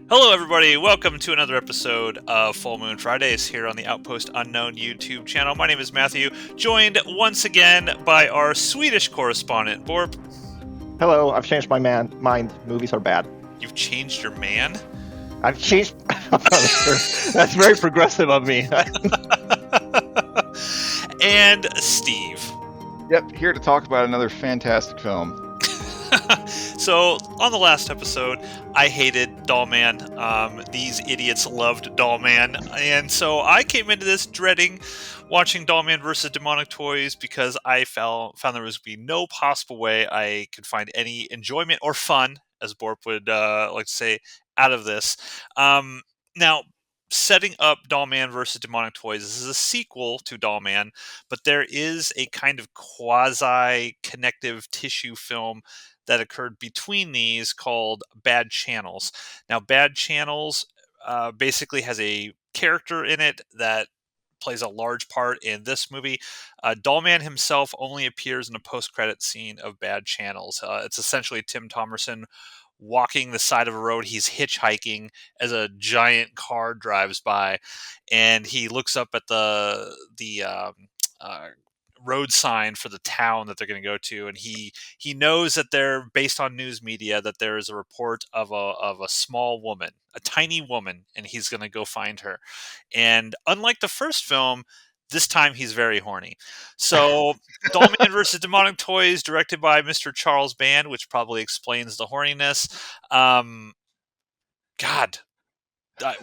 Hello, everybody. Welcome to another episode of Full Moon Fridays here on the Outpost Unknown YouTube channel. My name is Matthew, joined once again by our Swedish correspondent, Borp. Hello, I've changed my mind. Movies are bad. You've changed your man? I've changed. That's very progressive of me. And Steve. Yep, here to talk about another fantastic film. So, on the last episode, I hated Dollman. These idiots loved Dollman. And so I came into this dreading watching Dollman versus Demonic Toys because I found there was be no possible way I could find any enjoyment or fun, as Borp would like to say, out of this. Now, setting up Dollman versus Demonic Toys, this is a sequel to Dollman, but there is a kind of quasi-connective tissue film that occurred between these called Bad Channels. Now, Bad Channels basically has a character in it that plays a large part in this movie. Dollman himself only appears in a post-credit scene of Bad Channels. It's essentially Tim Thomerson walking the side of a road. He's hitchhiking as a giant car drives by, and he looks up at the road sign for the town that they're going to go to, and he knows that they're based on news media that there is a report of a small woman, a tiny woman, and he's going to go find her. And unlike the first film, this time he's very horny. So Dollman versus Demonic Toys, directed by Mr. Charles Band, which probably explains the horniness. God,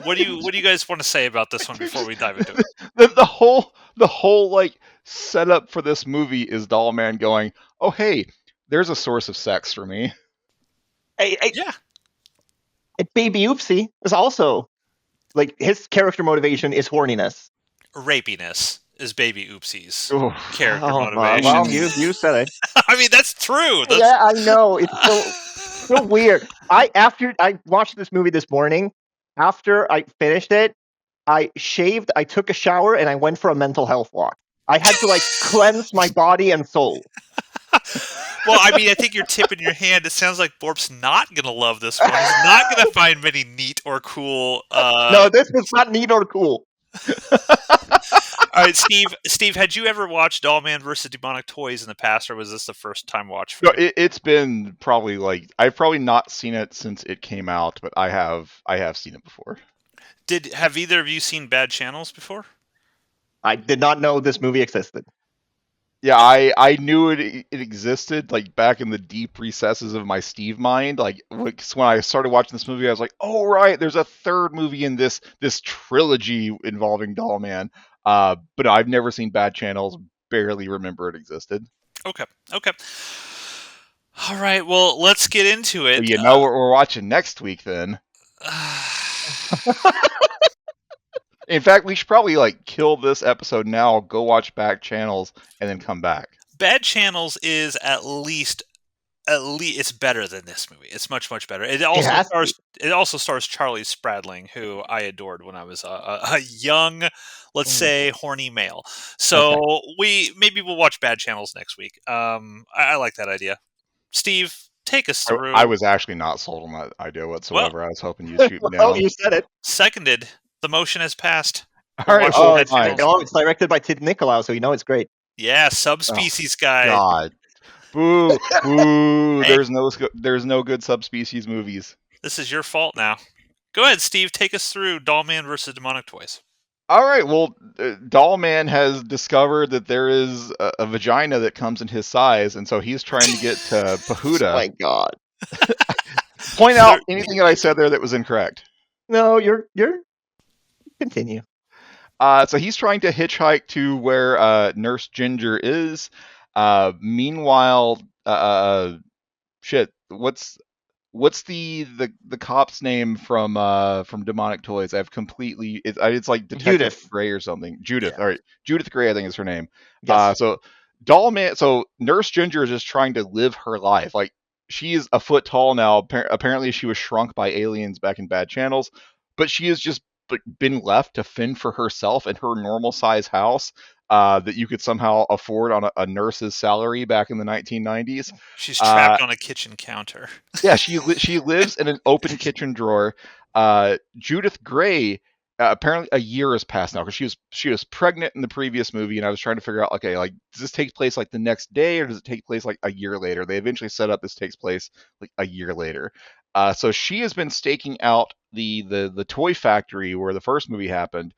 what do you guys want to say about this one before we dive into it? The whole like setup for this movie is Dollman going, "Oh hey, there's a source of sex for me." Yeah. Baby Oopsie is also like his character motivation is horniness. Rapiness is Baby Oopsie's Oof. character Oh, motivation. well, you said it. I mean, that's true. Yeah, I know. It's so weird. After I watched this movie this morning, after I finished it, I shaved, I took a shower, and I went for a mental health walk. I had to cleanse my body and soul. Well, I mean, I think you're tipping your hand. It sounds like Borp's not going to love this one. He's not going to find many neat or cool. No, this was not neat or cool. All right, Steve, had you ever watched Dollman versus Demonic Toys in the past, or was this the first time watch for No, you? it's been probably I've probably not seen it since it came out, but I have seen it before. Have either of you seen Bad Channels before? I did not know this movie existed. Yeah, I knew it existed back in the deep recesses of my Steve mind. When I started watching this movie, I was like, "Oh right, there's a third movie in this trilogy involving Dollman." But I've never seen Bad Channels. Barely remember it existed. Okay. All right. Well, let's get into it. Well, you know what we're watching next week, then. In fact, we should probably kill this episode now, go watch Bad Channels, and then come back. Bad Channels is at least it's better than this movie. It's much better. It also stars Charlie Spradling, who I adored when I was a young, let's say, horny male. So maybe we'll watch Bad Channels next week. I like that idea. Steve, take us through. I was actually not sold on that idea whatsoever. I was hoping you'd shoot me down. Oh, you said it. Seconded. The motion has passed. All right. It's directed by Tid Nicolau, so you know it's great. Yeah, Subspecies guy. God. Boo. Boo. Hey. There's no good subspecies movies. This is your fault now. Go ahead, Steve. Take us through Dollman versus Demonic Toys. All right. Well, Dollman has discovered that there is a vagina that comes in his size, and so he's trying to get to Pahuda. Oh my God. Point out anything that I said there that was incorrect. No, you're... Continue. So he's trying to hitchhike to where Nurse Ginger is. Meanwhile, what's the cop's name from Demonic Toys? I've completely it's like Detective Judith Gray or something. Judith. Yeah. All right, Judith Gray, I think is her name. Yes. So Nurse Ginger is just trying to live her life. She is a foot tall now. Apparently, she was shrunk by aliens back in Bad Channels, but she has just been left to fend for herself in her normal size house that you could somehow afford on a nurse's salary back in the 1990s. She's trapped on a kitchen counter. Yeah, she lives in an open kitchen drawer. Judith Gray. Apparently, a year has passed now because she was pregnant in the previous movie, and I was trying to figure out, okay, like, does this take place like the next day, or does it take place like a year later? They eventually set up this takes place like a year later. So she has been staking out the toy factory where the first movie happened,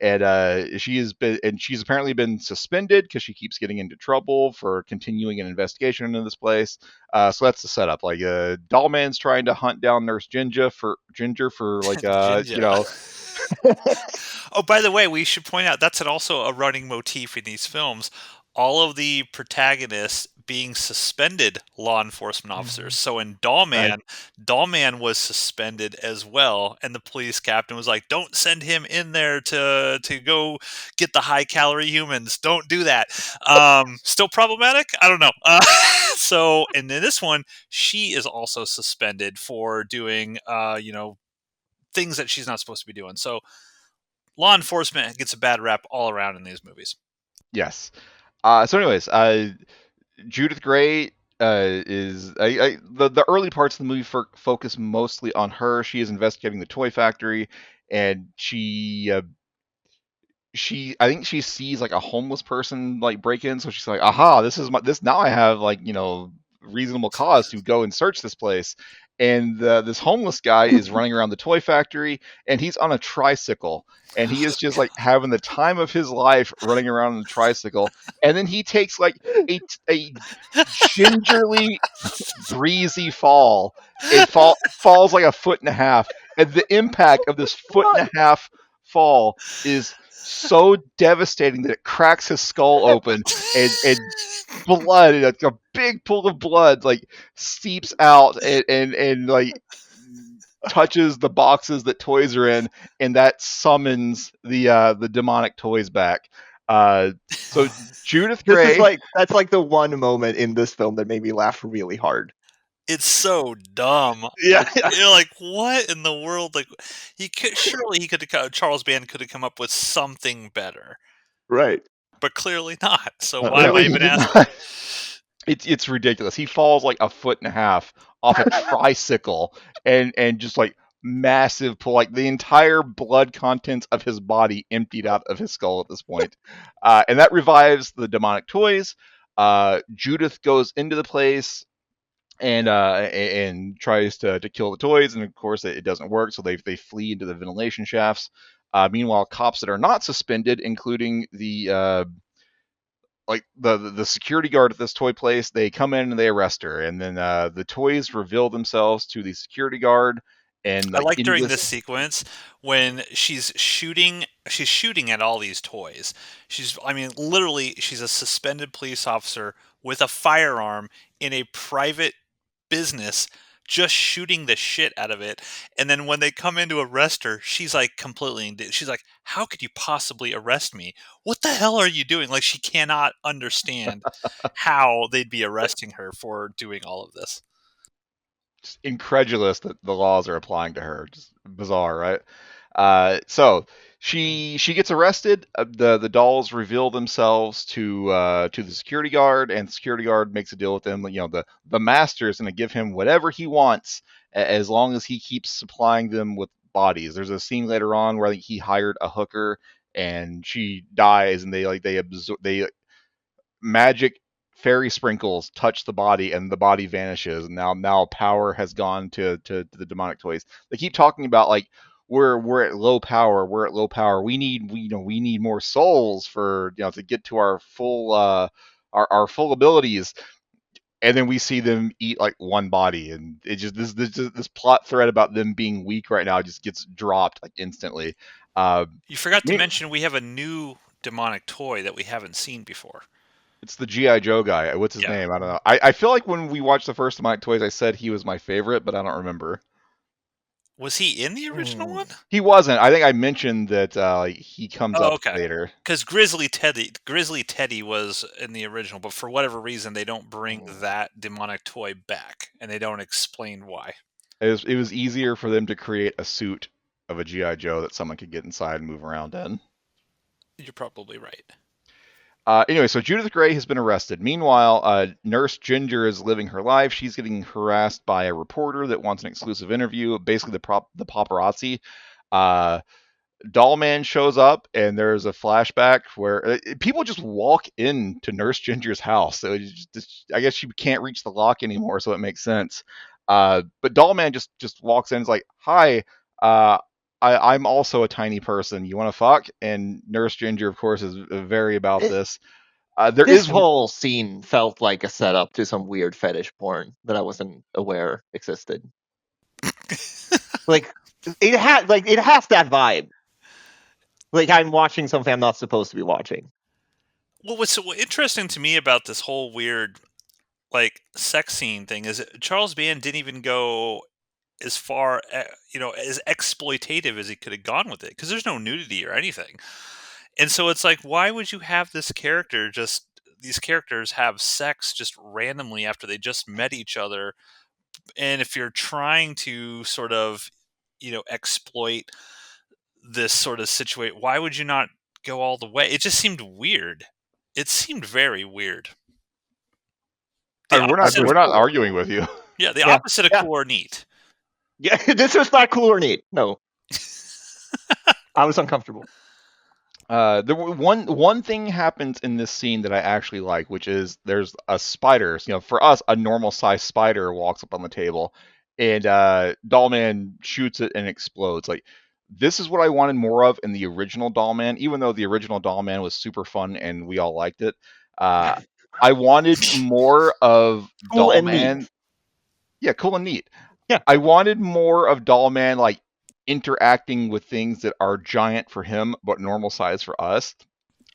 and she's apparently been suspended because she keeps getting into trouble for continuing an investigation into this place. So that's the setup. Like, Dollman's trying to hunt down Nurse Ginger for like, Ginger. Oh, by the way, we should point out that's also a running motif in these films. All of the protagonists being suspended law enforcement officers. So in I, Dollman was suspended as well, and the police captain was like, "Don't send him in there to go get the high calorie humans. Don't do that." Still problematic? I don't know. So, and in this one, she is also suspended for doing, things that she's not supposed to be doing. So law enforcement gets a bad rap all around in these movies. yes. So, anyways, Judith Gray is the early parts of the movie focus mostly on her. She is investigating the toy factory, and she I think she sees like a homeless person like break in, so she's like, aha, this now I have, like, reasonable cause to go and search this place. And this homeless guy is running around the toy factory, and he's on a tricycle, and he is just like having the time of his life running around on a tricycle. And then he takes like a gingerly breezy fall. Falls like a foot and a half, and the impact of this foot and a half fall is so devastating that it cracks his skull open, and blood, like a big pool of blood, like seeps out, and like touches the boxes that toys are in, and that summons the demonic toys back. Uh, so Judith This is Gray, like that's like the one moment in this film that made me laugh really hard. It's so dumb. Yeah, You're like, what in the world? Like, he could have Charles Band could have come up with something better, right. but clearly not. So why am No. I clearly he even did asking? not. It's ridiculous. He falls like a foot and a half off a tricycle, and just like massive pull, like the entire blood contents of his body emptied out of his skull at this point. And that revives the demonic toys. Judith goes into the place and tries to kill the toys, and of course it doesn't work. So they flee into the ventilation shafts. Meanwhile, cops that are not suspended, including the security guard at this toy place, they come in and they arrest her, and then the toys reveal themselves to the security guard, and I like like in during this this. sequence when she's shooting at all these toys. I mean, literally, she's a suspended police officer with a firearm in a private business, just shooting the shit out of it. And then when they come in to arrest her, she's like she's like, "How could you possibly arrest me? What the hell are you doing?" Like, she cannot understand how they'd be arresting her for doing all of this. Just incredulous that the laws are applying to her. Just bizarre, right? So she gets arrested. The dolls reveal themselves to the security guard, and the security guard makes a deal with them. The master is going to give him whatever he wants, as long as he keeps supplying them with bodies. There's a scene later on where I think he hired a hooker, and she dies, and they magic fairy sprinkles touch the body, and the body vanishes, and now power has gone to the demonic toys. They keep talking about, like, we're at low power, we need more souls for, to get to our full our full abilities. And then we see them eat like one body, and it just this plot thread about them being weak right now just gets dropped like instantly. uh, You forgot to me- mention we have a new demonic toy that we haven't seen before. It's the GI Joe guy. What's his Yeah. name? I don't know. I feel like when we watched the first Demonic Toys, I said he was my favorite, but I don't remember. Was he in the original one? He wasn't. I think I mentioned that he comes Oh, up okay. later. Because Grizzly Teddy was in the original, but for whatever reason, they don't bring that demonic toy back, and they don't explain why. It was easier for them to create a suit of a GI Joe that someone could get inside and move around in. You're probably right. Anyway, so Judith Gray has been arrested. Meanwhile, Nurse Ginger is living her life. She's getting harassed by a reporter that wants an exclusive interview. Basically, the paparazzi. Uh, Dollman shows up, and there's a flashback where people just walk into Nurse Ginger's house. So I guess she can't reach the lock anymore, so it makes sense. But Dollman just walks in and is like, "Hi, uh, I'm also a tiny person. You want to fuck?" And Nurse Ginger, of course, is very about It- this. There this is whole scene felt like a setup to some weird fetish porn that I wasn't aware existed. Like it has that vibe. Like I'm watching something I'm not supposed to be watching. Well, what's so interesting to me about this whole weird like sex scene thing is Charles Band didn't even go as far, as exploitative as he could have gone with it because there's no nudity or anything. And so it's like, why would you have this character just these characters have sex just randomly after they just met each other? And if you're trying to sort of, exploit this sort of situation, why would you not go all the way? It just seemed weird. It seemed very weird. The opposite we're of not cool. arguing with you. Yeah, the Yeah, opposite of yeah. cool or neat. Yeah, this was not cool or neat. No, I was uncomfortable. One thing happens in this scene that I actually like, which is there's a spider. For us, a normal sized spider walks up on the table, and Dollman shoots it and explodes. Like this is what I wanted more of in the original Dollman. Even though the original Dollman was super fun and we all liked it, I wanted more of Cool and neat. Dollman. Yeah, cool and neat. Yeah. I wanted more of Dollman like interacting with things that are giant for him but normal size for us.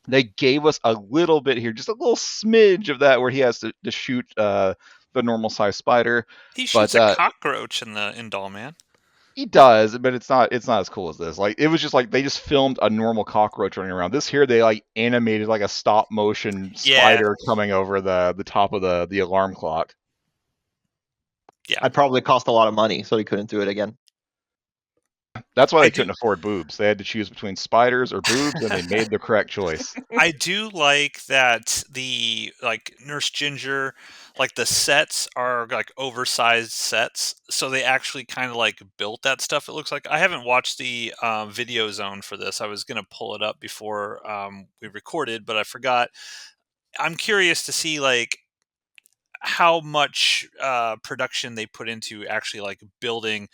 They gave us a little bit here, just a little smidge of that where he has to shoot the normal size spider. He shoots But a cockroach in Dollman. he does, but it's not as cool as this. Like it was just like they just filmed a normal cockroach running around. This here they like animated like a stop motion spider coming over the top of the alarm clock. Yeah. It probably cost a lot of money, so he couldn't do it again. That's why they couldn't afford boobs. They had to choose between spiders or boobs, and they made the correct choice. I do like that the Nurse Ginger, like the sets are like oversized sets, so they actually kind of like built that stuff. It looks like I haven't watched the video zone for this. I was gonna pull it up before we recorded, but I forgot. I'm curious to see like how much production they put into actually like building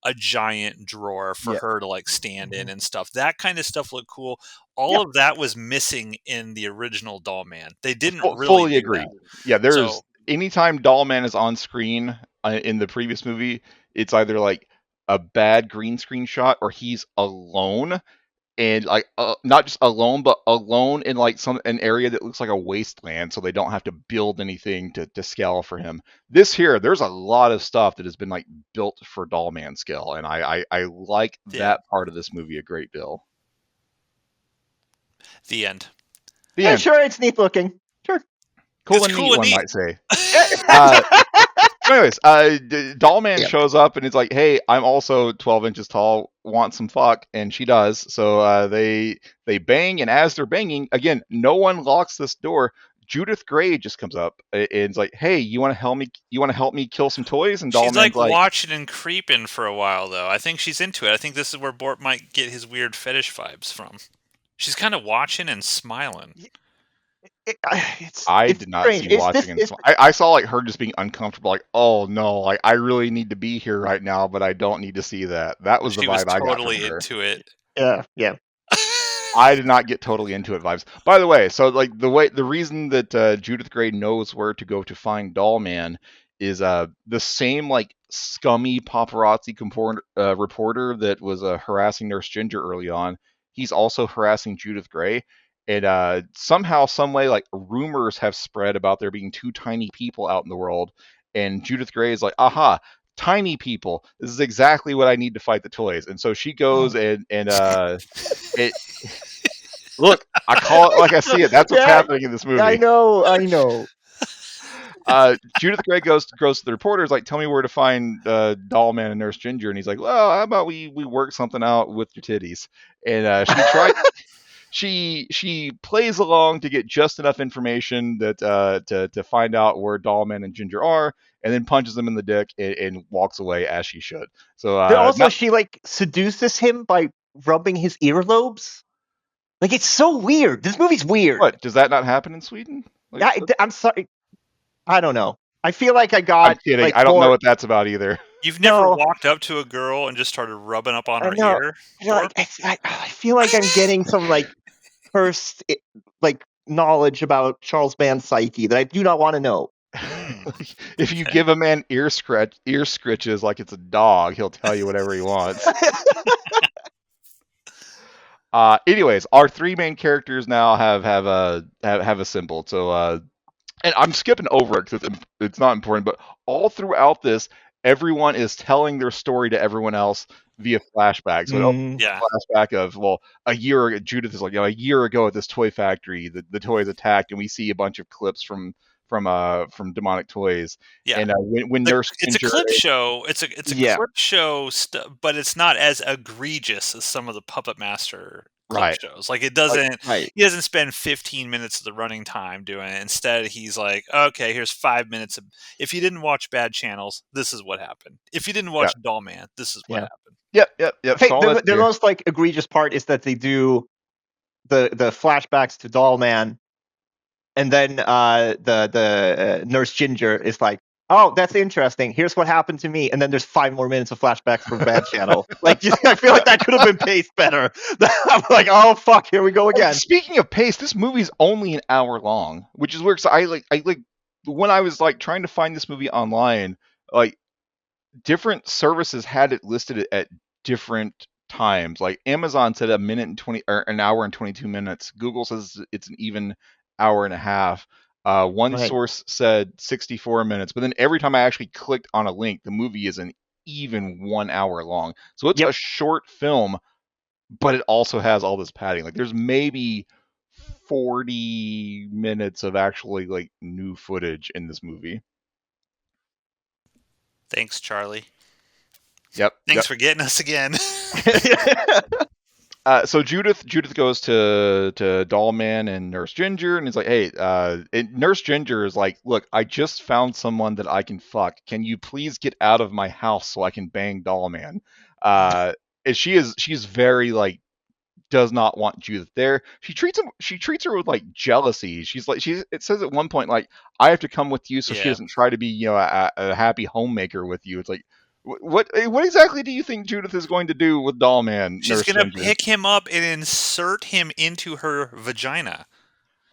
a giant drawer for her to like stand in and stuff. That kind of stuff looked cool. All of that was missing in the original Dollman. They didn't really fully agree. that. Yeah, there's anytime Dollman is on screen in the previous movie, it's either like a bad green screen shot or he's alone. And like not just alone, but alone in like an area that looks like a wasteland, so they don't have to build anything to scale for him. This here, there's a lot of stuff that has been like built for Dollman scale, and I like that part of this movie a great deal. The end. Sure, it's neat looking. Sure, cool and neat, one might say. Anyways, Dollman shows up and it's like, "Hey, I'm also 12 inches tall. Want some fuck?" And she does. So they bang, and as they're banging, again, no one locks this door. Judith Gray just comes up and it's like, "Hey, you want to help me? You want to help me kill some toys?" And Dollman's she's like watching and creeping for a while, though. I think she's into it. I think this is where Bort might get his weird fetish vibes from. She's kind of watching and smiling. I did not see watching and I saw like her just being uncomfortable, like, oh no, like I really need to be here right now, but I don't need to see that. That was the vibe I got from her. Totally into it. Yeah. I did not get totally into it vibes. By the way, so like the reason that Judith Gray knows where to go to find Dollman is the same like scummy paparazzi reporter that was harassing Nurse Ginger early on. He's also harassing Judith Gray. And somehow, some way, like rumors have spread about there being two tiny people out in the world. And Judith Gray is like, aha, tiny people. This is exactly what I need to fight the toys. And so she goes and it. Look, I call it like I see it. That's what's happening in this movie. I know. Judith Gray goes to the reporters, like, tell me where to find Dollman and Nurse Ginger. And he's like, well, how about we work something out with your titties? And she plays along to get just enough information that to find out where Dollman and Ginger are, and then punches them in the dick and walks away as she should. So But also, not she like seduces him by rubbing his earlobes. Like it's so weird. This movie's weird. what does that not happen in Sweden? Like, I'm sorry. I don't know. I feel like I I'm got kidding. like I don't know more. what that's about either. You've never No, walked up to a girl and just started rubbing up on her no. ear? I feel like I feel like I'm getting some like first like knowledge about Charles Band's psyche that I do not want to know. If you give a man ear scritches like it's a dog, he'll tell you whatever he wants. Anyways, our three main characters now have assembled. So, and I'm skipping over it because it's not important. But all throughout this, everyone is telling their story to everyone else via flashback. So it opens Yeah. a flashback of a year ago. Judith is like, a year ago at this toy factory, the toys attacked, and we see a bunch of clips from Demonic Toys. Yeah. And when Nurse It's a Ginger, clip show. It's a Yeah. clip show, but it's not as egregious as some of the Puppet Master clip Right. shows. Like it doesn't. Right. He doesn't spend 15 minutes of the running time doing it. Instead, he's like, okay, here's 5 minutes of. If you didn't watch Bad Channels, this is what happened. If you didn't watch Dollman, this is what happened. Yep. Hey, So all the that's here. most like egregious part is that they do the flashbacks to Dollman, and then the Nurse Ginger is like, "Oh, that's interesting. Here's what happened to me." And then there's 5 more minutes of flashbacks from Bad Channel. Like, I feel like that could have been paced better. I'm like, "Oh fuck, here we go again." Speaking of pace, this movie's only an hour long, which is weird. So I like when I was like trying to find this movie online, like different services had it listed at different times. Like Amazon said a minute and 20 or an hour and 22 minutes. Google says it's an even hour and a half. One Right. source said 64 minutes, but then every time I actually clicked on a link, the movie is an even 1 hour long. So it's Yep. a short film, but it also has all this padding. Like there's maybe 40 minutes of actually like new footage in this movie. Thanks, Charlie. Yep. Thanks for getting us again. So Judith goes to Dollman and Nurse Ginger, and he's like, "Hey," Nurse Ginger is like, "Look, I just found someone that I can fuck. Can you please get out of my house so I can bang Dollman?" And she's very like does not want Judith there. She treats her with like jealousy. It says at one point like, "I have to come with you so she Yeah. doesn't try to be a happy homemaker with you." It's like. What exactly do you think Judith is going to do with Dollman? She's Nurse gonna Ginger? pick him up and insert him into her vagina.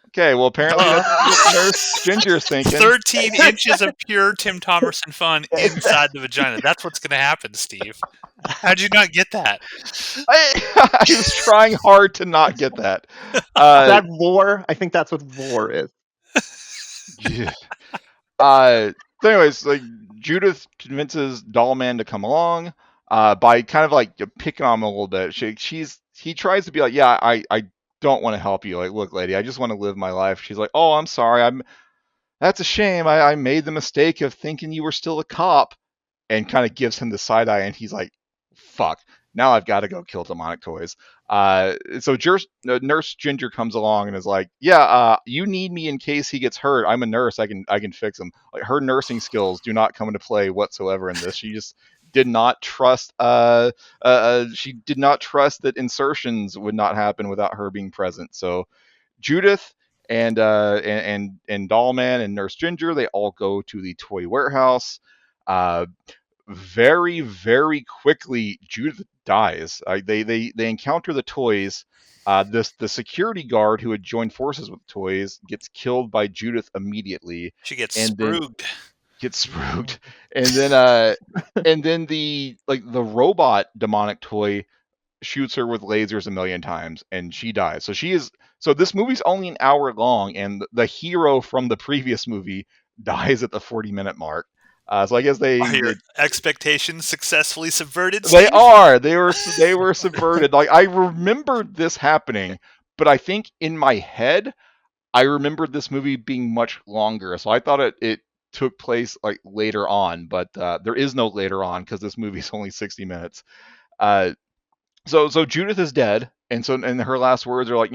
Okay, well apparently that's what Nurse Ginger's thinking. 13 inches of pure Tim Thomerson fun inside the vagina. That's what's gonna happen, Steve. How'd you not get that? I was trying hard to not get that. That lore, I think that's what lore is. Yeah. So anyways, like Judith convinces Dollman to come along by kind of like picking on him a little bit. He tries to be like, "Yeah, I don't want to help you. Like, look, lady, I just want to live my life." She's like, "Oh, I'm sorry. That's a shame. I made the mistake of thinking you were still a cop," and kind of gives him the side eye, and he's like, "Fuck. Now I've got to go kill Demonic Toys." So Nurse Ginger comes along and is like, "Yeah, you need me in case he gets hurt. I'm a nurse. I can fix him." Like her nursing skills do not come into play whatsoever in this. She just did not trust. She did not trust that insertions would not happen without her being present. So Judith and Dollman and Nurse Ginger, they all go to the toy warehouse. Very, very quickly, Judith dies. They encounter the toys. The security guard who had joined forces with the toys gets killed by Judith immediately. She gets And then- sprugged. Gets spooked, and then the robot demonic toy shoots her with lasers a million times, and she dies. So this movie's only an hour long, and the hero from the previous movie dies at the 40-minute mark. So I guess Are your expectations successfully subverted, they Steve? are. They were subverted. Like I remembered this happening, but I think in my head I remembered this movie being much longer. So I thought it took place like later on, but there is no later on because this movie is only 60 minutes. So Judith is dead, and her last words are like,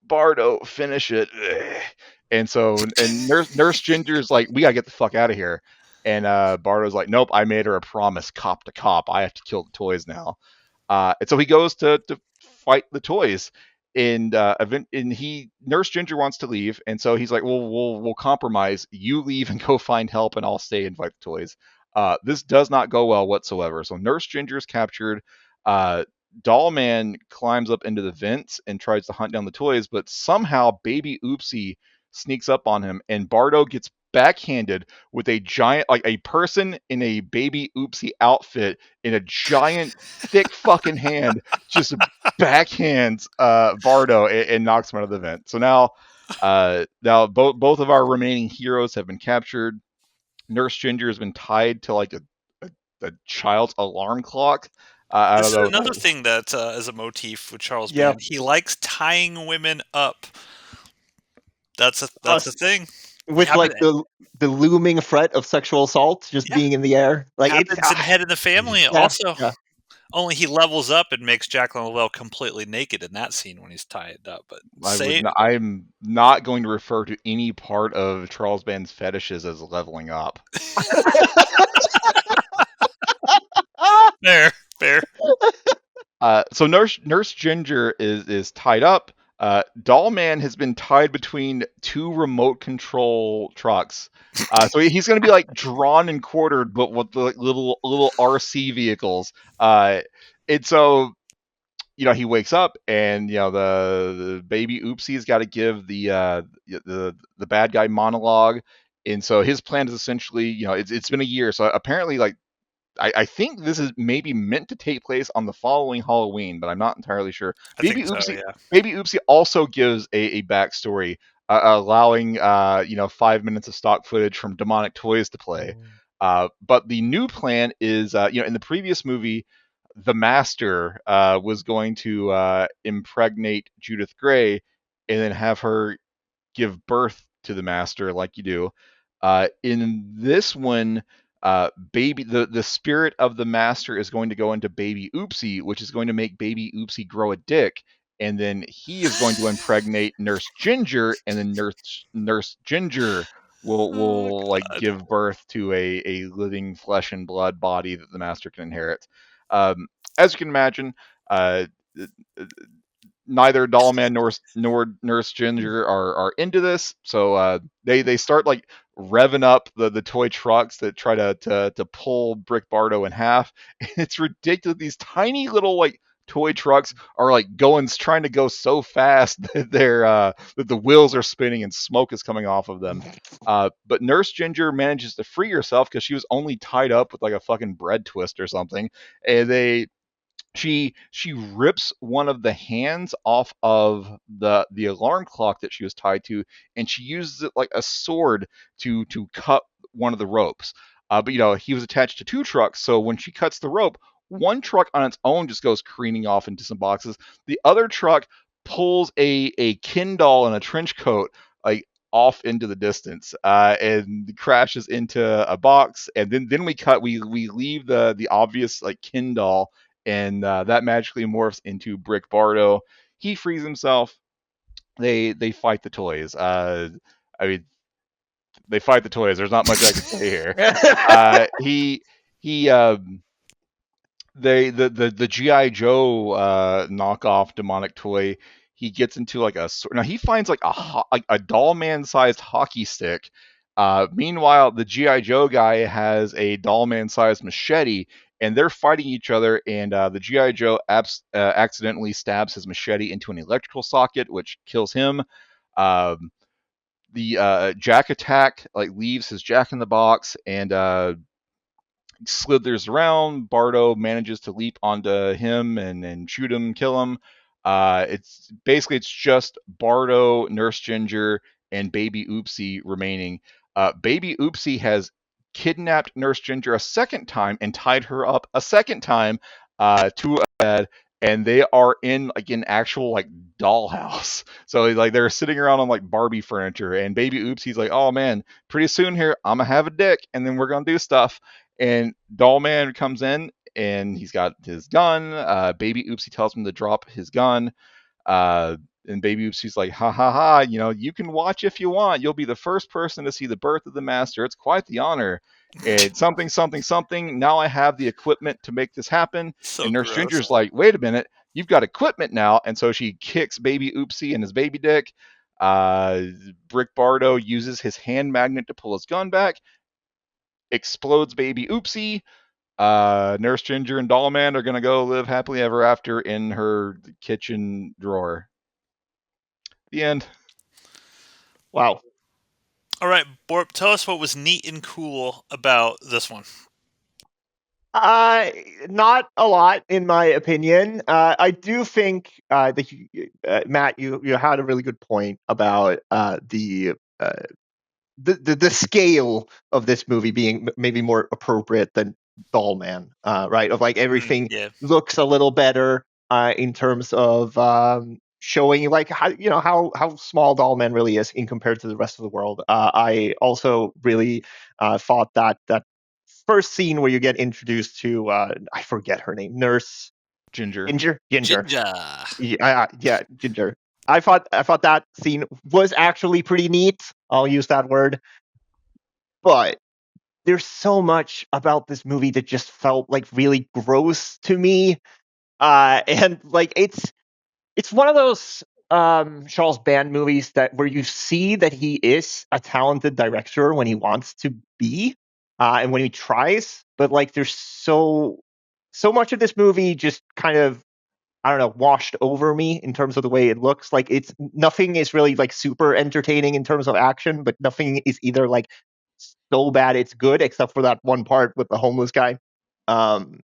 Bardo, finish it. And so, and Nurse Ginger's like, we gotta get the fuck out of here. And Bardo's like, nope, I made her a promise, cop to cop. I have to kill the toys now. And so he goes to fight the toys. And Nurse Ginger wants to leave, and so he's like, well, we'll compromise. You leave and go find help, and I'll stay and fight the toys. This does not go well whatsoever. So Nurse Ginger is captured. Uh, Dollman climbs up into the vents and tries to hunt down the toys, but somehow Baby Oopsie sneaks up on him, and Bardo gets backhanded with a giant, like a person in a Baby Oopsie outfit in a giant, thick fucking hand, just backhands Bardo and knocks him out of the vent. So now both of our remaining heroes have been captured. Nurse Ginger has been tied to like a child's alarm clock. I This don't is know. another thing that is a motif with Charles Yeah. Band. He likes tying women up. That's a thing. With Happen- like the looming threat of sexual assault just Yeah. being in the air. Like it's happens in Head in the Family also. yeah. Only he levels up and makes Jacqueline Lavelle completely naked in that scene when he's tied up. But I'm not going to refer to any part of Charles Band's fetishes as leveling up. Fair. So Nurse Ginger is tied up. Dollman has been tied between two remote control trucks. So he's going to be like drawn and quartered, but with the little RC vehicles. And so he wakes up, and the Baby Oopsie's got to give the bad guy monologue. And so his plan is essentially, it's been a year, so apparently like I think this is maybe meant to take place on the following Halloween, but I'm not entirely sure. Baby Oopsie, yeah. Baby Oopsie also gives a backstory, allowing 5 minutes of stock footage from demonic toys to play. But the new plan is, in the previous movie, the Master was going to impregnate Judith Gray and then have her give birth to the Master, like you do. In this one, the spirit of the Master is going to go into Baby Oopsie, which is going to make Baby Oopsie grow a dick, and then he is going to impregnate Nurse Ginger, and then Nurse Ginger will give birth to a living flesh and blood body that the Master can inherit. As you can imagine, neither Dollman nor Nurse Ginger are into this, so they start like revving up the toy trucks that try to pull Brick Bardo in half. And it's ridiculous. These tiny little like toy trucks are like trying to go so fast that that the wheels are spinning and smoke is coming off of them. But Nurse Ginger manages to free herself because she was only tied up with like a fucking bread twist or something, and she rips one of the hands off of the alarm clock that she was tied to, and she uses it like a sword to cut one of the ropes. But he was attached to two trucks, so when she cuts the rope, one truck on its own just goes careening off into some boxes. The other truck pulls a Ken doll in a trench coat like off into the distance, and crashes into a box. And then we leave the obvious like Ken doll, and that magically morphs into Brick Bardo. He frees himself. They fight the toys. I mean, they fight the toys. There's not much I can say here. The GI Joe knockoff demonic toy. He gets into like now he finds like a Dollman sized hockey stick. Meanwhile, the GI Joe guy has a Dollman sized machete, and they're fighting each other. And the GI Joe accidentally stabs his machete into an electrical socket, which kills him. The Jack Attack like leaves his Jack in the Box and slithers around. Bardo manages to leap onto him and shoot him, kill him. It's just Bardo, Nurse Ginger, and Baby Oopsie remaining. Baby Oopsie has kidnapped Nurse Ginger a second time and tied her up a second time to a bed, and they are in like an actual like dollhouse. So like they're sitting around on like Barbie furniture, and Baby Oopsie's like, oh man, pretty soon here I'm gonna have a dick, and then we're gonna do stuff. And Dollman comes in and he's got his gun. Baby Oopsie tells him to drop his gun. Uh, and Baby Oopsie's like, ha ha ha, you can watch if you want. You'll be the first person to see the birth of the master. It's quite the honor. It's something, something, something. Now I have the equipment to make this happen. So And Nurse gross. Ginger's like, wait a minute, you've got equipment now. And so she kicks Baby Oopsie in his baby dick. Brick Bardo uses his hand magnet to pull his gun back, explodes Baby Oopsie. Nurse Ginger and Dollman are going to go live happily ever after in her kitchen drawer. The end. Wow. All right, Borp, tell us what was neat and cool about this one. Not a lot, in my opinion. I do think that Matt, you had a really good point about the scale of this movie being maybe more appropriate than Dollman, right? Of like everything Yeah. looks a little better in terms of showing like how small Dollman really is in compared to the rest of the world. I also really thought that first scene where you get introduced to I forget her name, Nurse Ginger. Ginger. Ginger. Yeah, Ginger. I thought that scene was actually pretty neat. I'll use that word. But there's so much about this movie that just felt like really gross to me. And like it's one of those Charles Band movies that where you see that he is a talented director when he wants to be, and when he tries, but like there's so much of this movie just kind of, I don't know, washed over me in terms of the way it looks. Like it's nothing is really like super entertaining in terms of action, but nothing is either like so bad it's good, except for that one part with the homeless guy. Um,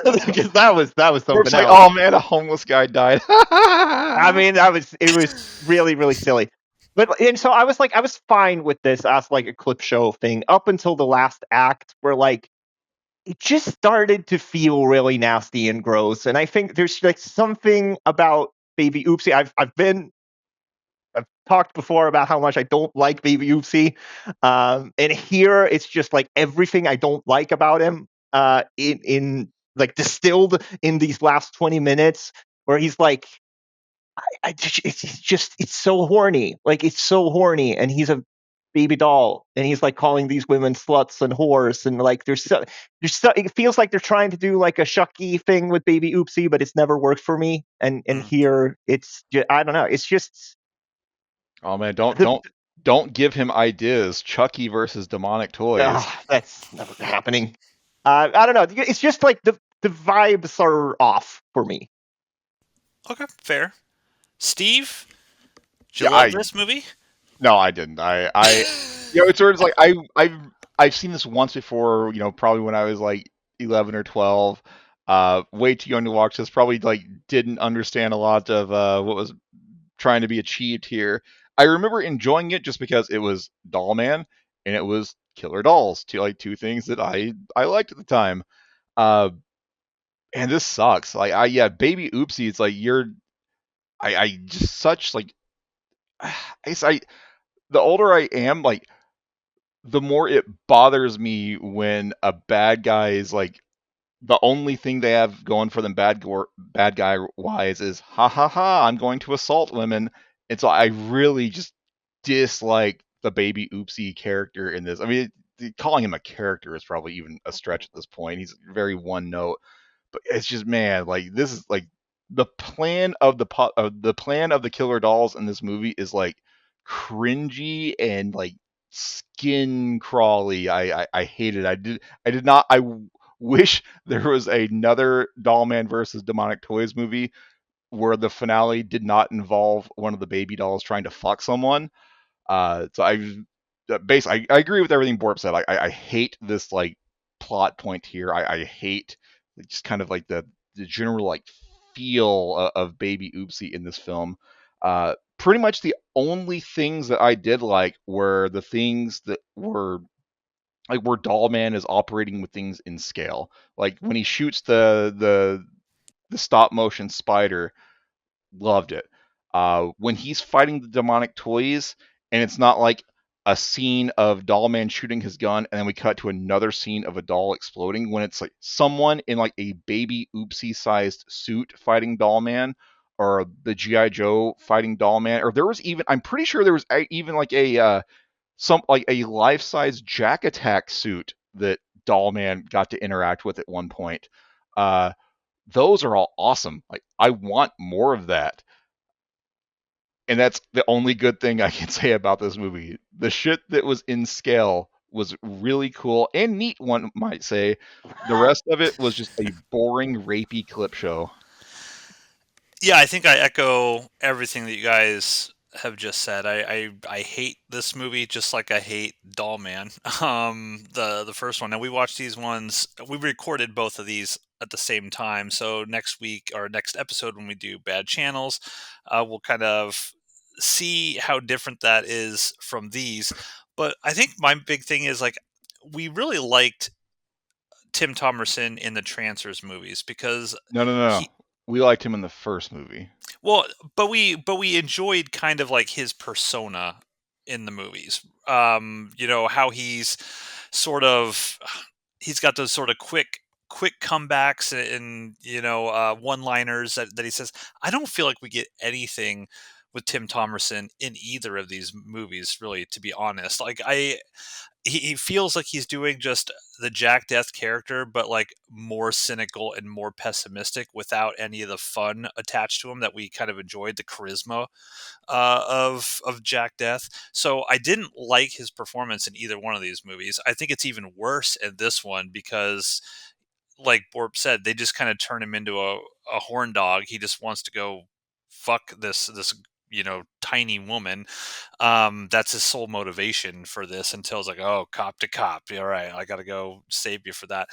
because that was It's something like, else. oh man, a homeless guy died. I mean, it was really silly. But and so I was fine with this as like a clip show thing up until the last act, where like it just started to feel really nasty and gross. And I think there's like something about Baby Oopsie. I've talked before about how much I don't like Baby Oopsie, and here it's just like everything I don't like about him, in like distilled in these last 20 minutes, where he's like, it's so horny, like it's so horny, and he's a baby doll, and he's like calling these women sluts and whores, and like there's so it feels like they're trying to do like a Shucky thing with Baby Oopsie, but it's never worked for me, and here it's just, I don't know, it's just Oh man, the, don't give him ideas. Chucky versus demonic toys. that's never happening. I don't know. It's just like the vibes are off for me. Okay, fair. Steve, did you Yeah, love this movie? no, I didn't. It's sort of like I've seen this once before. Probably when I was like 11 or 12. Way too young to watch this. Probably like didn't understand a lot of what was trying to be achieved here. I remember enjoying it just because it was Dollman and it was Killer Dolls, two things that I liked at the time. Uh, and this sucks. Like Baby Oopsie. It's like I just such like I guess the older I am, like the more it bothers me when a bad guy is like the only thing they have going for them bad guy wise is ha ha ha, I'm going to assault women. And so I really just dislike the Baby Oopsie character in this. I mean, calling him a character is probably even a stretch at this point. He's very one note, but it's just, man, like this is like the plan of the plan of the Killer Dolls in this movie is like cringy and like skin crawly. I hate it. I did not. Wish there was another Dollman versus Demonic Toys movie where the finale did not involve one of the baby dolls trying to fuck someone. So I agree with everything Borp said. I hate this like plot point here. I hate just kind of like the general like feel of Baby Oopsie in this film. Pretty much the only things that I did like were the things that were like where Dollman is operating with things in scale. Like when he shoots the stop motion spider, loved it. When he's fighting the demonic toys, and it's not like a scene of Dollman shooting his gun, and then we cut to another scene of a doll exploding when it's like someone in like a baby oopsie sized suit fighting Dollman, or the GI Joe fighting Dollman, or there was even, I'm pretty sure there was even like a some like a life size Jack Attack suit that Dollman got to interact with at one point. Uh, those are all awesome. Like I want more of that. And that's the only good thing I can say about this movie. The shit that was in scale was really cool and neat, one might say. The rest of it was just a boring, rapey clip show. Yeah, I think I echo everything that you guys have just said. I hate this movie just like I hate Dollman. The first one. And we watched these ones. We recorded both of these at the same time. So next week or next episode when we do Bad Channels, we'll kind of see how different that is from these. But I think my big thing is like we really liked Tim Thomerson in the Trancers movies because No, no, no, no. he We liked him in the first movie. well, but we enjoyed kind of like his persona in the movies. You know how he's sort of he's got those sort of quick comebacks and one-liners that he says. I don't feel like we get anything with Tim Thomerson in either of these movies, really, to be honest. Like he feels like he's doing just the Jack Death character, but like more cynical and more pessimistic without any of the fun attached to him that we kind of enjoyed, the charisma of Jack Death. So I didn't like his performance in either one of these movies. I think it's even worse in this one because, like Borb said, they just kind of turn him into a horn dog. He just wants to go fuck this tiny woman. That's his sole motivation for this until it's like, oh, cop to cop. All right, I got to go save you for that.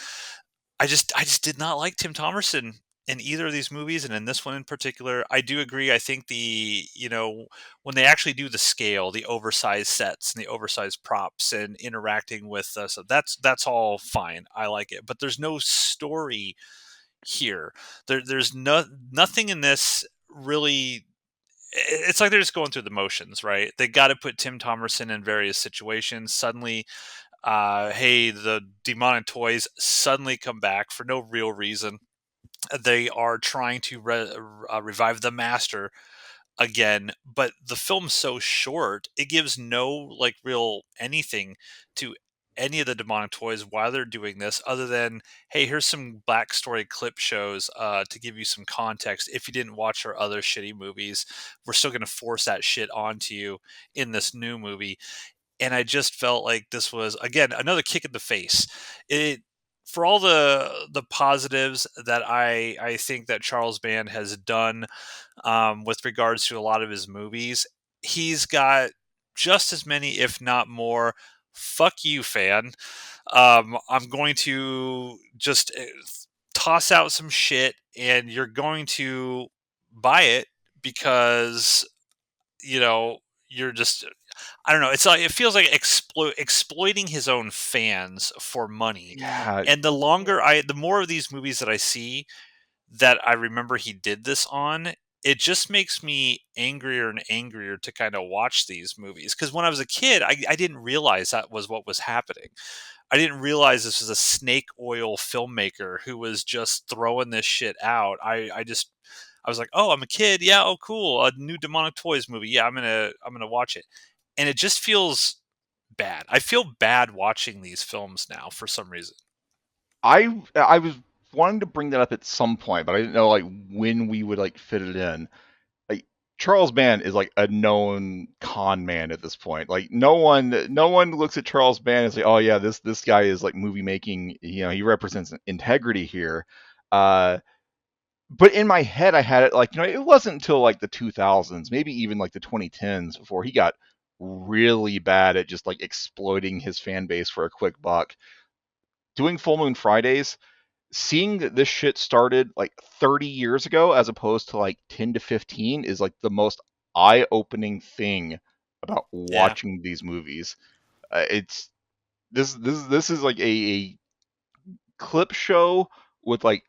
I just did not like Tim Thomerson in either of these movies, and in this one in particular. I do agree. I think when they actually do the scale, the oversized sets and the oversized props and interacting with us, that's all fine. I like it, but there's no story here. There's nothing in this really. It's like they're just going through the motions, right? They got to put Tim Thomerson in various situations. Suddenly, hey, the demonic toys suddenly come back for no real reason. They are trying to revive the master again, but the film's so short, it gives no like real anything to any of the demonic toys while they're doing this, other than hey, here's some backstory clip shows to give you some context. If you didn't watch our other shitty movies, we're still going to force that shit onto you in this new movie. And I just felt like this was again another kick in the face. It For all the positives that I think that Charles Band has done with regards to a lot of his movies, he's got just as many, if not more. Fuck you, fan. I'm going to just toss out some shit, and you're going to buy it because you know you're just I don't know. It's like it feels like exploiting his own fans for money. Yeah, And the more of these movies that I see that I remember he did this on, it just makes me angrier and angrier to kind of watch these movies. Because when I was a kid, I didn't realize that was what was happening. I didn't realize this was a snake oil filmmaker who was just throwing this shit out. I was like, oh, I'm a kid. Yeah. Oh, cool. A new Demonic Toys movie. Yeah, I'm gonna watch it. And it just feels bad. I feel bad watching these films now for some reason. I was wanting to bring that up at some point, but I didn't know like when we would like fit it in. Like Charles Band is like a known con man at this point. Like no one looks at Charles Band and say, "Oh yeah, this guy is like movie making, he represents integrity here." Uh but in my head I had it like, it wasn't until like the 2000s, maybe even like the 2010s before he got really bad at just like exploiting his fan base for a quick buck. Doing Full Moon Fridays, seeing that this shit started like 30 years ago as opposed to like 10 to 15 is like the most eye-opening thing about Yeah. watching these movies. It's this is like a clip show with like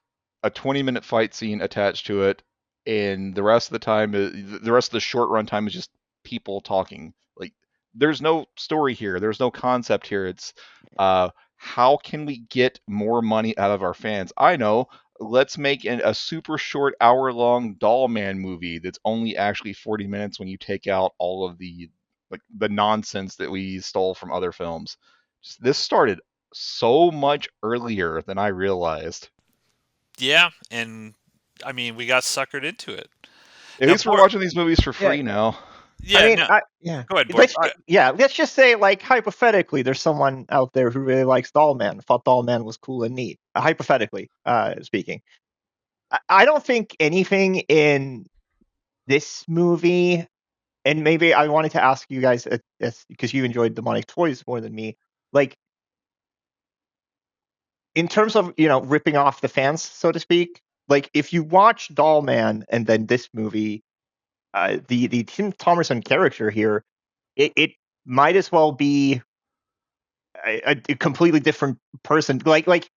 a 20-minute fight scene attached to it, and the rest of the time, the rest of the short run time is just people talking. Like there's no story here. There's no concept here. It's how can we get more money out of our fans? I know. Let's make a super short hour-long Dollman movie that's only actually 40 minutes when you take out all of the the nonsense that we stole from other films. This started so much earlier than I realized. Yeah, and I mean, we got suckered into it. At Now, least we're Bort, watching these movies for Yeah, free now. I yeah, mean, no, yeah. go ahead, Bort. Let's just say, like, hypothetically, there's someone out there who really likes Dollman, thought Dollman was cool and neat. Hypothetically, speaking, I don't think anything in this movie, and maybe I wanted to ask you guys, because you enjoyed demonic toys more than me, like, in terms of, ripping off the fans, so to speak. Like, if you watch Dollman and then this movie, the Tim Thomerson character here, it might as well be a completely different person. Like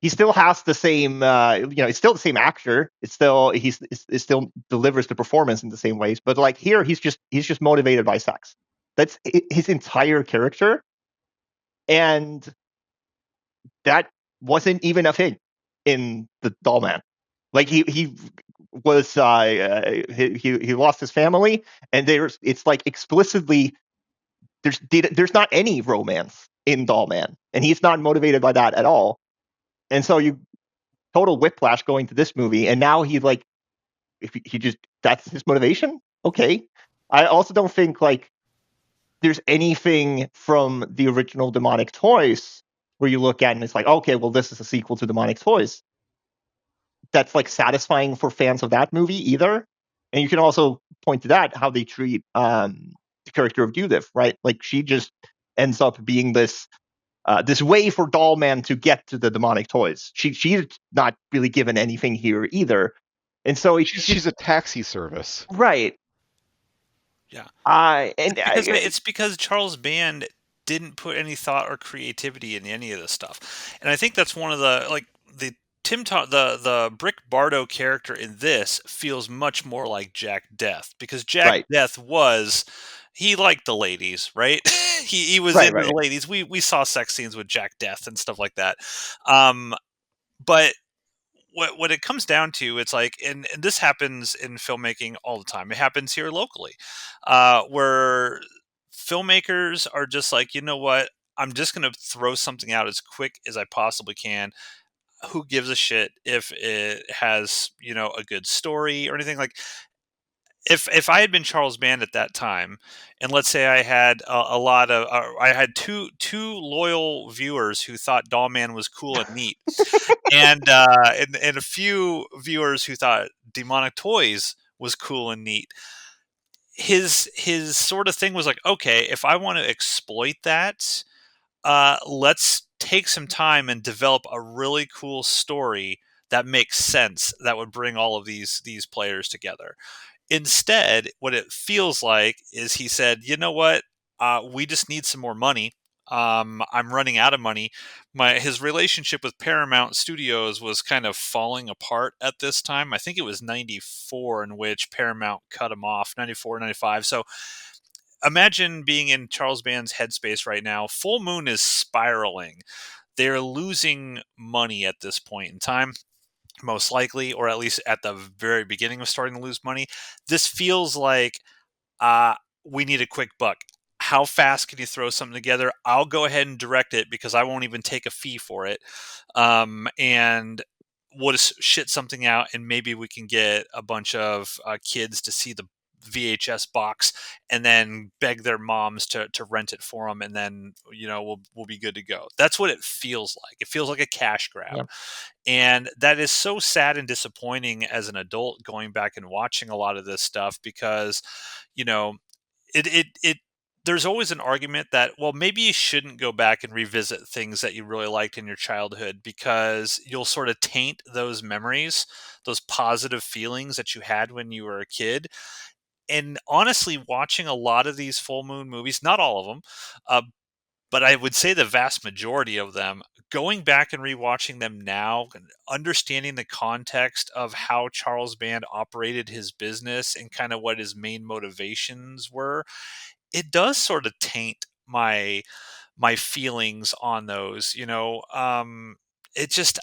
he still has the same, it's still the same actor. It's still it still delivers the performance in the same ways. But like here, he's just motivated by sex. That's his entire character, and that wasn't even a thing in the Dollman. Like he was he lost his family, and it's like explicitly there's not any romance in Dollman, and he's not motivated by that at all. And so you total whiplash going to this movie, and now he's like, if he just that's his motivation. Okay, I also don't think like there's anything from the original Demonic Toys where you look at and it's like, okay, well, this is a sequel to Demonic Toys. That's like satisfying for fans of that movie either. And you can also point to that how they treat the character of Judith, right? Like she just ends up being this way for Dollman to get to the demonic toys. She's not really given anything here either, and so it's She's just a taxi service. right. Yeah, And it's because Charles Band didn't put any thought or creativity in any of this stuff, and I think that's one of the the the Brick Bardo character in this feels much more like Jack Death, because Jack right, Death he liked the ladies, right? He was right, into the right. ladies. We saw sex scenes with Jack Death and stuff like that. Um, but what it comes down to, it's like, and this happens in filmmaking all the time. It happens here locally, where filmmakers are just like, you know what? I'm just going to throw something out as quick as I possibly can. Who gives a shit if it has, a good story or anything? Like, if I had been Charles Band at that time, and let's say I had a lot of, I had two loyal viewers who thought Dollman was cool and neat, and a few viewers who thought Demonic Toys was cool and neat. His sort of thing was like, okay, if I want to exploit that, let's take some time and develop a really cool story that makes sense, that would bring all of these players together. Instead, what it feels like is he said, you know what? We just need some more money. I'm running out of money. His relationship with Paramount Studios was kind of falling apart at this time. I think it was 94 in which Paramount cut him off, 94, 95. So imagine being in Charles Band's headspace right now. Full Moon is spiraling. They're losing money at this point in time, most likely, or at least at the very beginning of starting to lose money. This feels like uh, we need a quick buck. How fast can you throw something together? I'll go ahead and direct it because I won't even take a fee for it. And we'll just shit something out, and maybe we can get a bunch of kids to see the VHS box and then beg their moms to rent it for them, and then we'll be good to go. That's what it feels like. It feels like a cash grab. Yeah, And that is so sad and disappointing as an adult going back and watching a lot of this stuff, because, you know, it there's always an argument that, well, maybe you shouldn't go back and revisit things that you really liked in your childhood, because you'll sort of taint those memories, those positive feelings that you had when you were a kid. And honestly, watching a lot of these full moon movies, not all of them, uh, but I would say the vast majority of them, going back and rewatching them now, understanding the context of how Charles Band operated his business and kind of what his main motivations were, it does sort of taint my feelings on those. It just,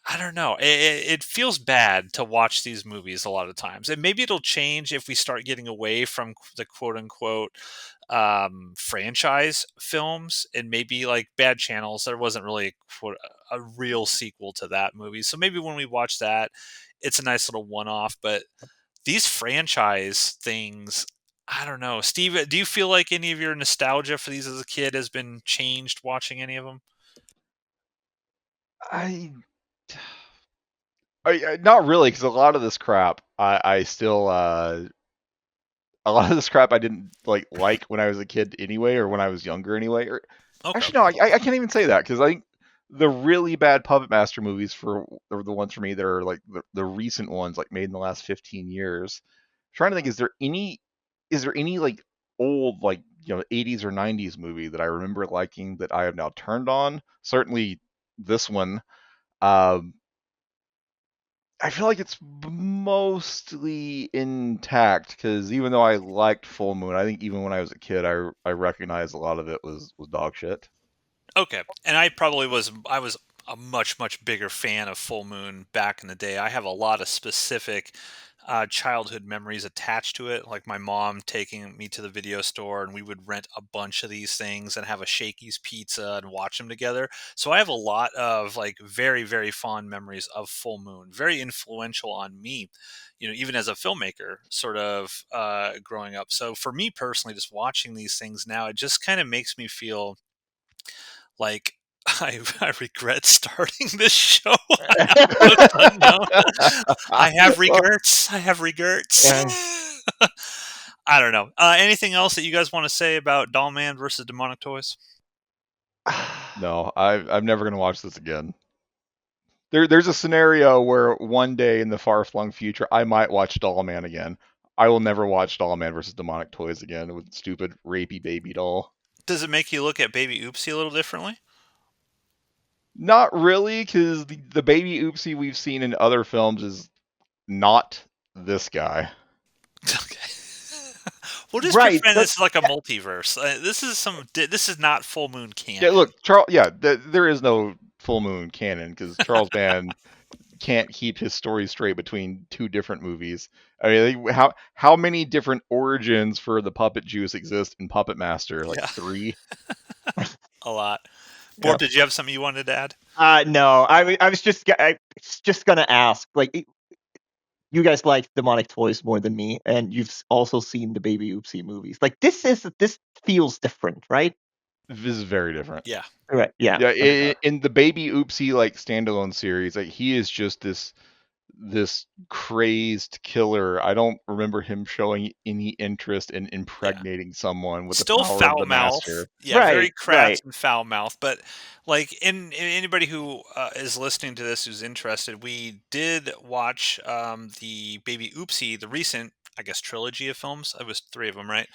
I don't know. It feels bad to watch these movies a lot of times, and maybe it'll change if we start getting away from the quote unquote franchise films, and maybe like Bad Channels. There wasn't really a real sequel to that movie, so maybe when we watch that, it's a nice little one off. But these franchise things, I don't know. Steve, do you feel like any of your nostalgia for these as a kid has been changed watching any of them? I, not really, because a lot of this crap, I still a lot of this crap I didn't like when I was a kid anyway, or when I was younger anyway. Or Okay. actually, no, I can't even say that, because I think the really bad Puppet Master movies are the ones for me that are like the recent ones, like made in the last 15 years. I'm trying to think, is there any like old, like, 80s or 90s movie that I remember liking that I have now turned on? Certainly this one. Um, I feel like it's mostly intact, because even though I liked Full Moon, I think even when I was a kid, I recognized a lot of it was dog shit. Okay. And I was a much bigger fan of Full Moon back in the day. I have a lot of specific childhood memories attached to it, like my mom taking me to the video store and we would rent a bunch of these things and have a Shakey's pizza and watch them together. So I have a lot of like very fond memories of Full Moon, very influential on me, even as a filmmaker, sort of growing up. So for me personally, just watching these things now, it just kind of makes me feel like I regret starting this show. Almost unknown. I have Well, regrets. I have regrets. yeah. I don't know. Anything else that you guys want to say about Dollman versus Demonic Toys? No, I'm never gonna watch this again. There's a scenario where one day in the far flung future I might watch Dollman again. I will never watch Dollman versus Demonic Toys again with stupid rapey baby doll. Does it make you look at Baby Oopsie a little differently? Not really, because the baby oopsie we've seen in other films is not this guy. Okay. We'll just Right, pretend but this is like a multiverse. This is not Full Moon Yeah, canon. look, Charles. Yeah, there is no Full Moon canon, because Charles Band can't keep his story straight between two different movies. I mean, how many different origins for the puppet juice exist in Puppet Master? Like Yeah, three. a lot. Yeah. Bort, did you have something you wanted to add? no, I was just gonna ask, like, you guys like demonic toys more than me, and you've also seen the Baby Oopsie movies. Like, this feels different, right? This is very different. Yeah. Right? Yeah. Yeah, Okay. in the Baby Oopsie like standalone series, like he is just this crazed killer. I don't remember him showing any interest in Yeah. impregnating someone with the Still power of foul the mouth, master. yeah, very Right. crass Right. and foul mouth. But like, in anybody who is listening to this who's interested, we did watch the Baby Oopsie, the recent, I guess, trilogy of films. It was three of them, right?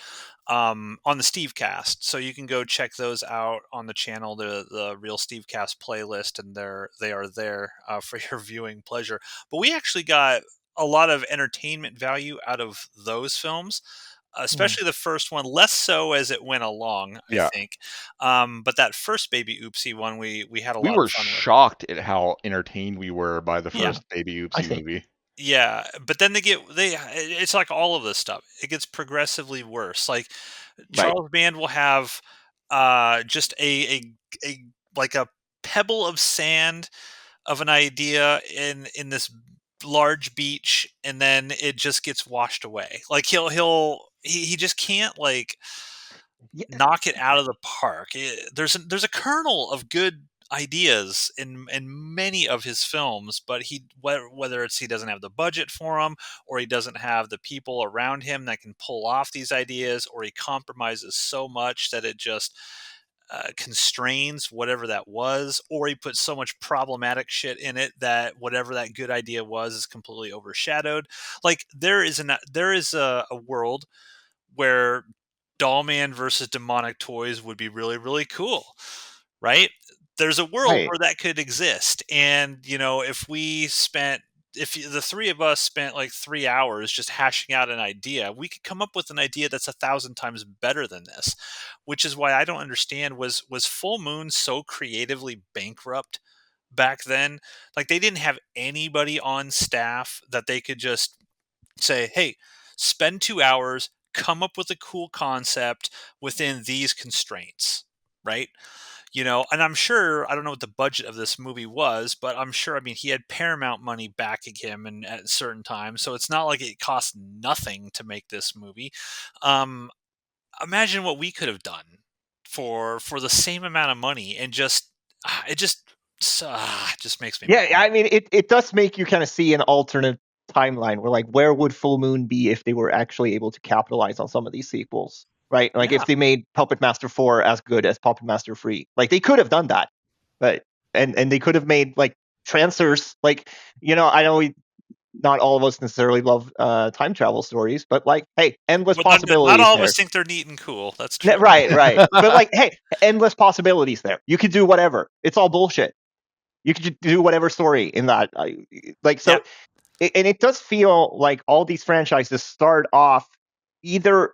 On the Steve Cast, so you can go check those out on the channel, the Real Steve Cast playlist, and they are there for your viewing pleasure. But we actually got a lot of entertainment value out of those films, Hmm. especially the first one, less so as it went along, I Yeah, think. But that first Baby Oopsie one, we had a we lot of were fun with. shocked at how entertained we were by the Yeah, Yeah. first Baby I Oopsie see. movie. yeah. But then it's like all of this stuff. It gets progressively worse. Like Right. Charles Band will have just a like a pebble of sand of an idea in this large beach, and then it just gets washed away. Like he just can't like Yeah. knock it out of the park. There's a kernel of good ideas in many of his films, but whether it's he doesn't have the budget for them, or he doesn't have the people around him that can pull off these ideas, or he compromises so much that it just constrains whatever that was, or he puts so much problematic shit in it that whatever that good idea was is completely overshadowed. Like there is a world where Dollman versus Demonic Toys would be really cool, right? There's a world Right. where that could exist, and if we spent the three of us spent like 3 hours just hashing out an idea, we could come up with an idea that's 1,000 times better than this. Which is why I don't understand, was Full Moon so creatively bankrupt back then? Like, they didn't have anybody on staff that they could just say, hey, spend 2 hours, come up with a cool concept within these constraints, right? And I'm sure, I don't know what the budget of this movie was, but I'm sure, I mean, he had Paramount money backing him and at certain times, so it's not like it cost nothing to make this movie. Imagine what we could have done for the same amount of money, and it just makes me Yeah, mad. I mean, it does make you kind of see an alternate timeline where, like, where would Full Moon be if they were actually able to capitalize on some of these sequels, right? Like, Yeah. if they made Puppet Master 4 as good as Puppet Master 3, like, they could have done that, but and they could have made like Trancers, like, I know not all of us necessarily love time travel stories, but like, hey, endless But not possibilities all of there. us think they're neat and cool. That's true. Right, right. But like, hey, endless possibilities there. You could do whatever. It's all bullshit. You could just do whatever story in that. Like, Yeah. so, and it does feel like all these franchises start off either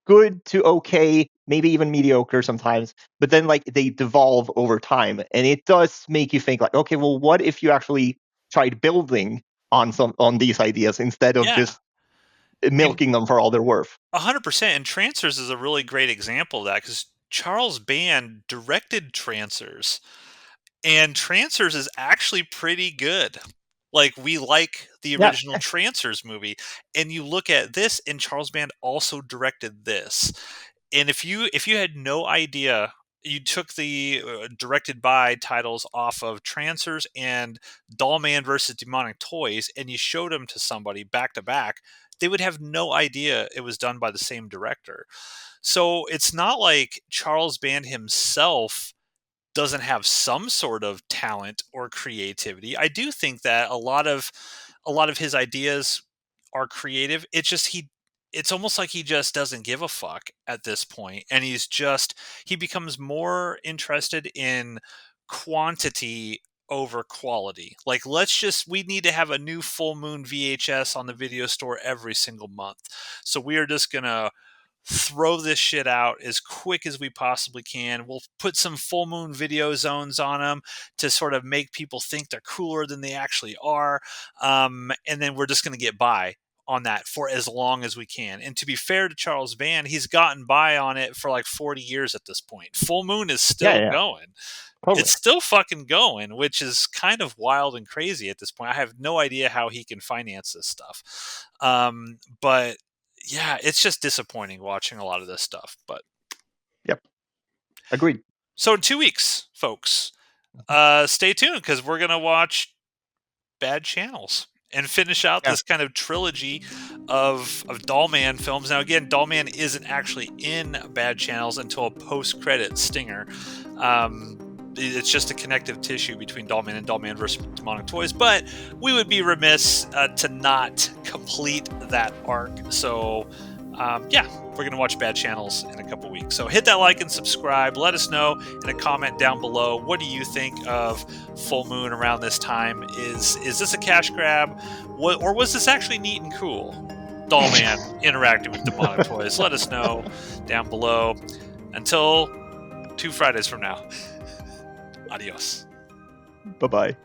good to okay, maybe even mediocre sometimes, but then like they devolve over time, and it does make you think like, okay, well, what if you actually tried building on these ideas instead of Yeah. just milking them for all they're worth? 100%. And Trancers is a really great example of that, because Charles Band directed Trancers, and Trancers is actually pretty good. Like, we like the Yeah, original Trancers movie, and you look at this, and Charles Band also directed this. And if you had no idea, you took the directed by titles off of Trancers and Dollman versus Demonic Toys, and you showed them to somebody back to back, they would have no idea it was done by the same director. So it's not like Charles Band himself doesn't have some sort of talent or creativity. I do think that a lot of his ideas are creative. It's almost like he just doesn't give a fuck at this point, and he becomes more interested in quantity over quality. Like, we need to have a new Full Moon VHS on the video store every single month. So we are just going to throw this shit out as quick as we possibly can. We'll put some Full Moon video zones on them to sort of make people think they're cooler than they actually are. And then we're just going to get by on that for as long as we can. And to be fair to Charles Band, he's gotten by on it for like 40 years at this point. Full Moon is yeah, still yeah, going. totally. It's still fucking going, which is kind of wild and crazy at this point. I have no idea how he can finance this stuff. But yeah, it's just disappointing watching a lot of this stuff. But Yep, agreed. so in 2 weeks, folks, stay tuned, because we're gonna watch Bad Channels and finish out Yeah. this kind of trilogy of Dollman films. Now, again, Dollman isn't actually in Bad Channels until a post-credit stinger. It's just a connective tissue between Dollman and Dollman versus Demonic Toys, but we would be remiss to not complete that arc. So, yeah, we're going to watch Bad Channels in a couple weeks. So hit that like and subscribe. Let us know in a comment down below. What do you think of Full Moon around this time? Is this a cash grab? Or was this actually neat and cool? Dollman interacting with Demonic Toys. Let us know down below. Until 2 Fridays from now. Adios. Bye-bye.